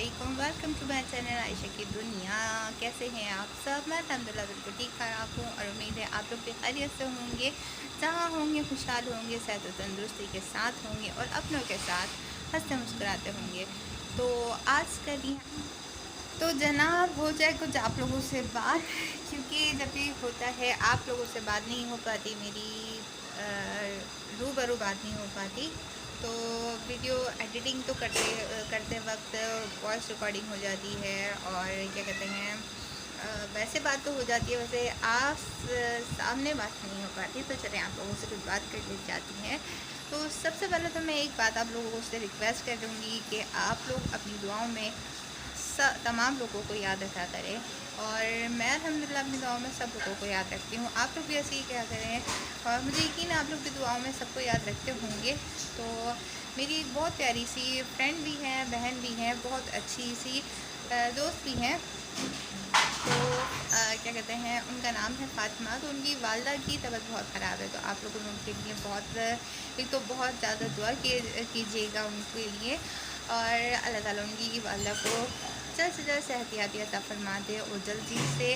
अस्सलामुअलैकुम, welcome to my channel Ayesha की दुनिया। कैसे हैं आप सब? मैं अल्हम्दुलिल्लाह बिल्कुल ठीक ठाक हूँ और उम्मीद है आप लोग भी खैरियत से होंगे, जहाँ होंगे खुशहाल होंगे, सेहत और तंदुरुस्ती के साथ होंगे और अपनों के साथ हंसते मुस्कुराते होंगे। तो आज करिए तो जनाब हो जाए कुछ आप लोगों से बात, क्योंकि जब भी होता है आप लोगों से बात नहीं हो पाती, मेरी रूबरू बात नहीं हो पाती, तो वीडियो एडिटिंग तो करते वक्त वॉइस रिकॉर्डिंग हो जाती है और क्या कहते हैं वैसे बात तो हो जाती है, वैसे सामने बात नहीं हो पाती। तो चलें आप लोगों से कुछ बात कर ली जाती हैं। तो सबसे पहले तो मैं एक बात आप लोगों से रिक्वेस्ट कर दूँगी कि आप लोग अपनी दुआओं में तमाम लोगों को याद रखा करें और मैं अल्हम्दुलिल्लाह अपनी दुआओं में सब लोगों को याद रखती हूँ। आप लोग भी ऐसे ही क्या करें और मुझे यकीन है आप लोग भी दुआओं में सबको याद रखते होंगे। तो मेरी एक बहुत प्यारी सी फ्रेंड भी हैं, बहन भी हैं, बहुत अच्छी सी दोस्त भी हैं। तो क्या कहते हैं उनका नाम है फ़ातिमा। तो उनकी वालदा की तबीयत बहुत ख़राब है, तो आप लोगों ने उनके लिए एक तो बहुत ज़्यादा दुआ कीजिएगा उनके लिए और अल्लाह ताला उनकी वालदा को जल्द से जल्द सेहतियाती अता फरमा दे और जल्दी से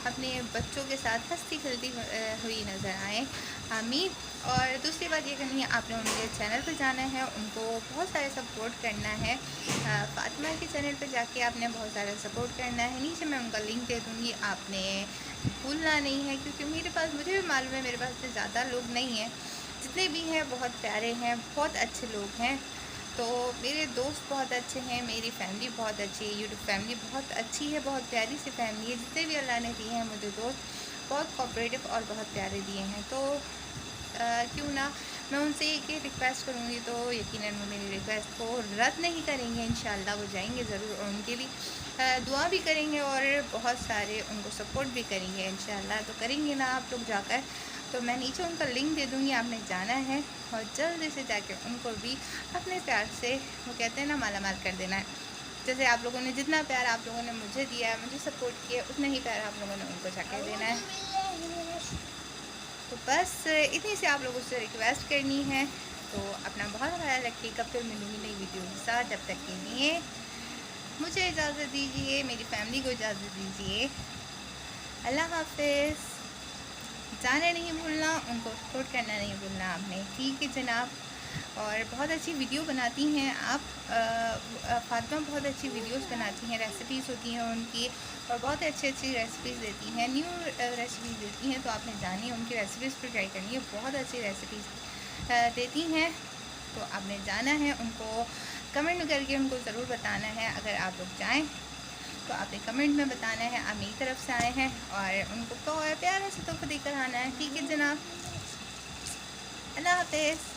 अपने बच्चों के साथ हंसती खेलती हुई नज़र आएँ, आमीन। और दूसरी बात ये करनी है, आपने उनके चैनल पर जाना है, उनको बहुत सारे सपोर्ट करना है। फ़ातिमा के चैनल पर जाके आपने बहुत सारा सपोर्ट करना है। नीचे मैं उनका लिंक दे दूँगी, आपने भूलना नहीं है, क्योंकि मुझे भी मालूम है मेरे पास से ज़्यादा लोग नहीं हैं, जितने भी हैं बहुत प्यारे हैं, बहुत अच्छे लोग हैं। तो मेरे दोस्त बहुत अच्छे हैं, मेरी फैमिली बहुत अच्छी है, यूट्यूब फैमिली बहुत अच्छी है, बहुत प्यारी सी फैमिली है। जितने भी अल्लाह ने दिए हैं मुझे दोस्त, बहुत कोऑपरेटिव और बहुत प्यारे दिए हैं। तो क्यों ना मैं उनसे एक ही रिक्वेस्ट करूँगी, तो यकीनन वो मेरी रिक्वेस्ट को रद्द नहीं करेंगे। इंशाल्लाह वो जाएंगे ज़रूर और उनके भी दुआ भी करेंगे और बहुत सारे उनको सपोर्ट भी करेंगे। इंशाल्लाह तो करेंगे ना आप लोग जाकर। तो मैं नीचे उनका लिंक दे दूँगी, आपने जाना है और जल्दी से जाके उनको भी अपने प्यार से, वो कहते हैं ना, माला माल कर देना है। जैसे आप लोगों ने जितना प्यार आप लोगों ने मुझे दिया है, मुझे सपोर्ट किया, उतना ही प्यार आप लोगों ने उनको जाके देना है। तो बस इतनी से आप लोगों से रिक्वेस्ट करनी है। तो अपना बहुत ख्याल रखिएगा, फिर मिलूँगी नई वीडियो के साथ। जब तक के लिए मुझे इजाज़त दीजिए, मेरी फैमिली को इजाज़त दीजिए। अल्लाह हाफ़िज़। जाना नहीं भूलना, उनको सपोर्ट करना नहीं भूलना आपने, ठीक है जनाब। और बहुत अच्छी वीडियो बनाती हैं आप, फ़ातिमा बहुत अच्छी वीडियोस बनाती हैं, रेसिपीज़ होती हैं उनकी और बहुत अच्छी अच्छी रेसिपीज़ देती हैं, न्यू रेसिपीज़ देती हैं। तो आपने जानी है उनकी रेसिपीज़ पर ट्राई करनी है, बहुत अच्छी रेसिपीज़ देती हैं। तो आपने जाना है, उनको कमेंट करके उनको ज़रूर बताना है। अगर आप लोग जाएँ तो आपने कमेंट में बताना है आप मेरी तरफ से आए हैं और उनको प्यार से तोहफ़ा देकर आना है, ठीक है जनाब। अल्लाह हाफ़िज़।